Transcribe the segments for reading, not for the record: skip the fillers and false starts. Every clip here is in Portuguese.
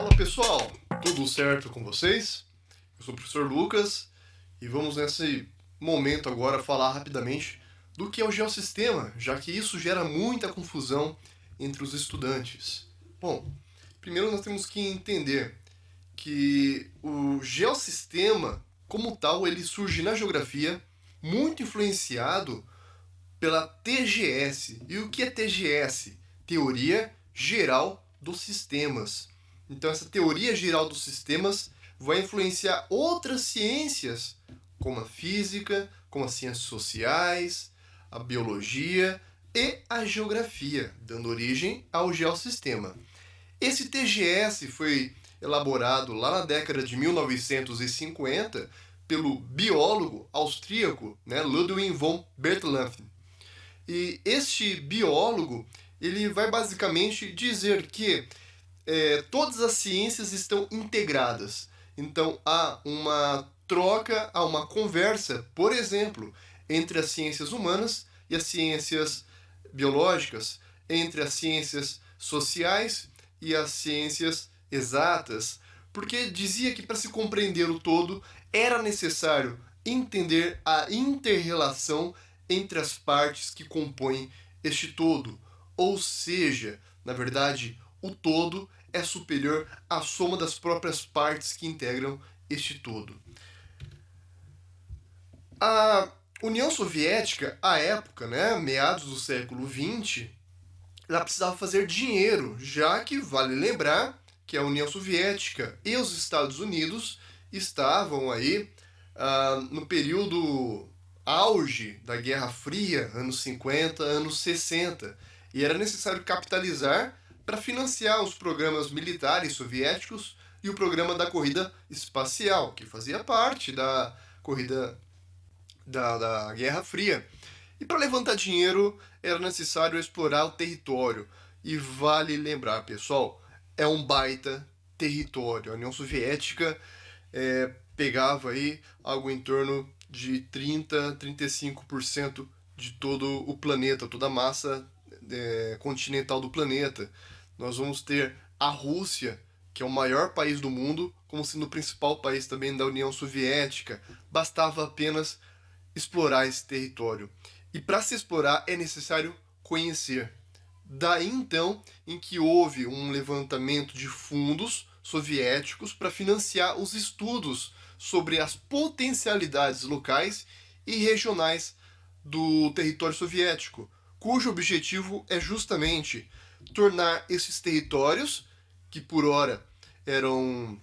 Fala pessoal, tudo certo com vocês? Eu sou o professor Lucas e vamos nesse momento agora falar rapidamente do que é o geossistema, já que isso gera muita confusão entre os estudantes. Bom, primeiro nós temos que entender que o geossistema, como tal, ele surge na geografia muito influenciado pela TGS. E o que é TGS? Teoria Geral dos Sistemas. Então, essa teoria geral dos sistemas vai influenciar outras ciências, como a física, como as ciências sociais, a biologia e a geografia, dando origem ao geossistema. Esse TGS foi elaborado lá na década de 1950 pelo biólogo austríaco, Ludwig von Bertalanffy. E este biólogo ele vai basicamente dizer que todas as ciências estão integradas. Então há uma troca, há uma conversa, por exemplo, entre as ciências humanas e as ciências biológicas, entre as ciências sociais e as ciências exatas, porque dizia que para se compreender o todo era necessário entender a inter-relação entre as partes que compõem este todo. Ou seja, na verdade, o todo é superior à soma das próprias partes que integram este todo. A União Soviética, à época, meados do século XX, ela precisava fazer dinheiro, já que vale lembrar que a União Soviética e os Estados Unidos estavam aí no período auge da Guerra Fria, anos 50, anos 60, e era necessário capitalizar para financiar os programas militares soviéticos e o programa da corrida espacial, que fazia parte da corrida da Guerra Fria. E para levantar dinheiro era necessário explorar o território. E vale lembrar, pessoal, é um baita território. A União Soviética pegava aí algo em torno de 30-35% de todo o planeta, toda a massa continental do planeta. Nós vamos ter a Rússia, que é o maior país do mundo, como sendo o principal país também da União Soviética. Bastava apenas explorar esse território. E para se explorar é necessário conhecer. Daí então em que houve um levantamento de fundos soviéticos para financiar os estudos sobre as potencialidades locais e regionais do território soviético, cujo objetivo é justamente tornar esses territórios, que por ora eram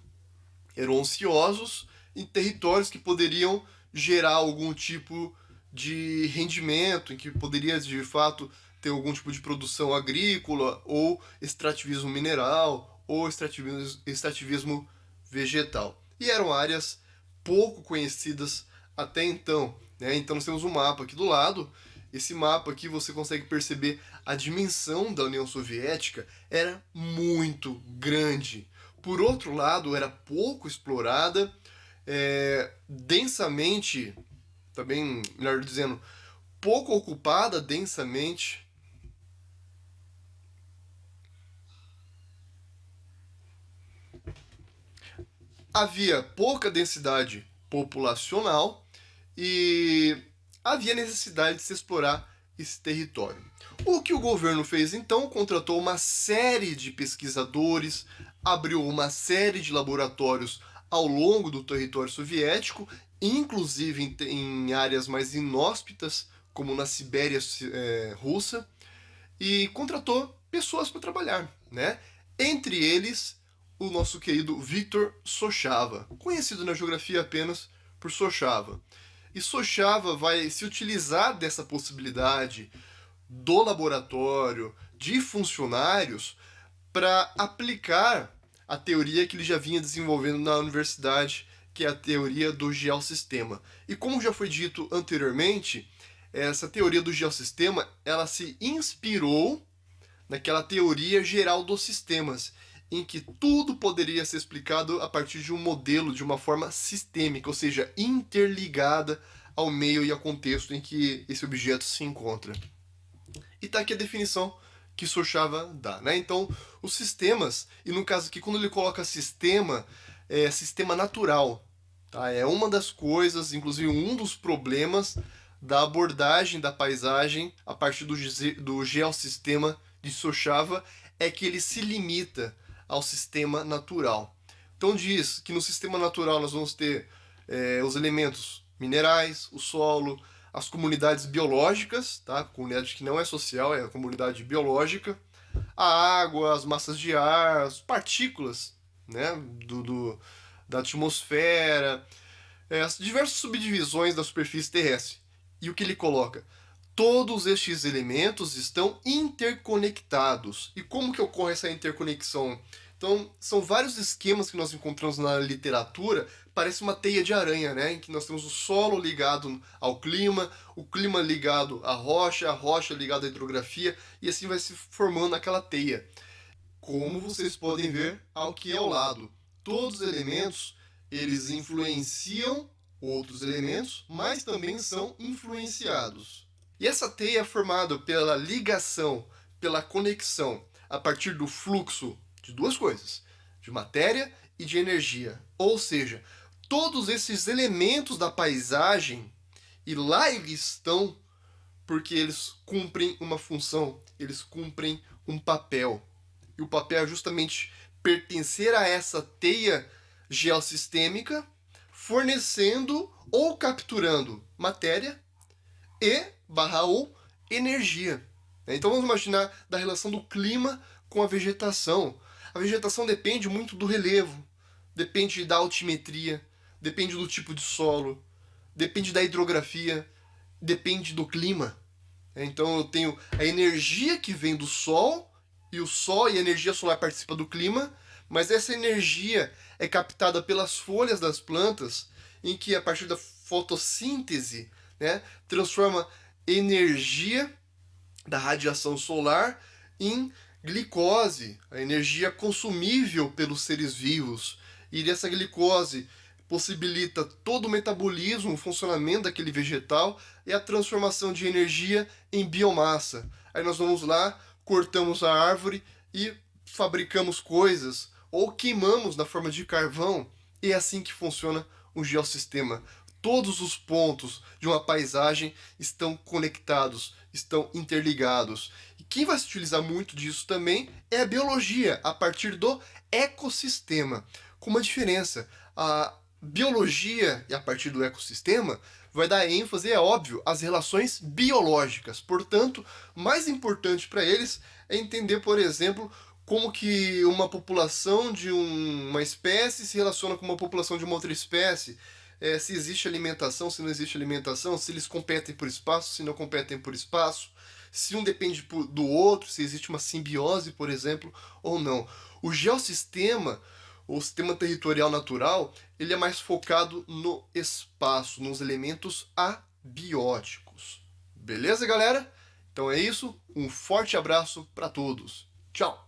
ociosos, em territórios que poderiam gerar algum tipo de rendimento, em que poderia de fato ter algum tipo de produção agrícola, ou extrativismo mineral, ou extrativismo vegetal. E eram áreas pouco conhecidas até então. Então nós temos um mapa aqui do lado. Esse mapa aqui você consegue perceber a dimensão da União Soviética era muito grande. Por outro lado, era pouco explorada, densamente, também, melhor dizendo, pouco ocupada densamente. Havia pouca densidade populacional e havia necessidade de se explorar esse território. O que o governo fez então? Contratou uma série de pesquisadores, abriu uma série de laboratórios ao longo do território soviético, inclusive em áreas mais inóspitas, como na Sibéria russa, e contratou pessoas para trabalhar, Entre eles, o nosso querido Viktor Sochava, conhecido na geografia apenas por Sochava. E Sochava vai se utilizar dessa possibilidade do laboratório, de funcionários, para aplicar a teoria que ele já vinha desenvolvendo na universidade, que é a teoria do geossistema. E como já foi dito anteriormente, essa teoria do geossistema, ela se inspirou naquela teoria geral dos sistemas, em que tudo poderia ser explicado a partir de um modelo de uma forma sistêmica, ou seja, interligada ao meio e ao contexto em que esse objeto se encontra. E está aqui a definição que Sorocaba dá, né? Então, os sistemas, e no caso aqui, quando ele coloca sistema, é sistema natural, tá? É uma das coisas, inclusive um dos problemas da abordagem da paisagem a partir do geossistema de Sorocaba é que ele se limita ao sistema natural. Então diz que no sistema natural nós vamos ter os elementos minerais, o solo, as comunidades biológicas, tá? A comunidade que não é social, é a comunidade biológica, a água, as massas de ar, as partículas, né? Da atmosfera, as diversas subdivisões da superfície terrestre. E o que ele coloca? Todos estes elementos estão interconectados. E como que ocorre essa interconexão? Então, são vários esquemas que nós encontramos na literatura, parece uma teia de aranha, né? Em que nós temos o solo ligado ao clima, o clima ligado à rocha, a rocha ligada à hidrografia, e assim vai se formando aquela teia. Como vocês podem ver aqui ao lado, todos os elementos, eles influenciam outros elementos, mas também são influenciados. E essa teia é formada pela ligação, pela conexão, a partir do fluxo de duas coisas, de matéria e de energia. Ou seja, todos esses elementos da paisagem, e lá eles estão porque eles cumprem uma função, eles cumprem um papel. E o papel é justamente pertencer a essa teia geossistêmica, fornecendo ou capturando matéria e ou energia. Então vamos imaginar da relação do clima com a vegetação. A vegetação depende muito do relevo, depende da altimetria, depende do tipo de solo, depende da hidrografia, depende do clima. Então eu tenho a energia que vem do sol, e o sol e a energia solar participam do clima, mas essa energia é captada pelas folhas das plantas, em que a partir da fotossíntese, né, transforma energia da radiação solar em glicose, a energia consumível pelos seres vivos. E dessa glicose possibilita todo o metabolismo, o funcionamento daquele vegetal e a transformação de energia em biomassa. Aí nós vamos lá, cortamos a árvore e fabricamos coisas ou queimamos na forma de carvão, e é assim que funciona um geossistema. Todos os pontos de uma paisagem estão conectados, estão interligados. E quem vai se utilizar muito disso também é a biologia, a partir do ecossistema. Com uma diferença, a biologia, e a partir do ecossistema, vai dar ênfase, é óbvio, às relações biológicas. Portanto, mais importante para eles é entender, por exemplo, como que uma população de uma espécie se relaciona com uma população de uma outra espécie, se existe alimentação, se não existe alimentação, se eles competem por espaço, se não competem por espaço, se um depende do outro, se existe uma simbiose, por exemplo, ou não. O geossistema, o sistema territorial natural, ele é mais focado no espaço, nos elementos abióticos. Beleza, galera? Então é isso, um forte abraço para todos. Tchau!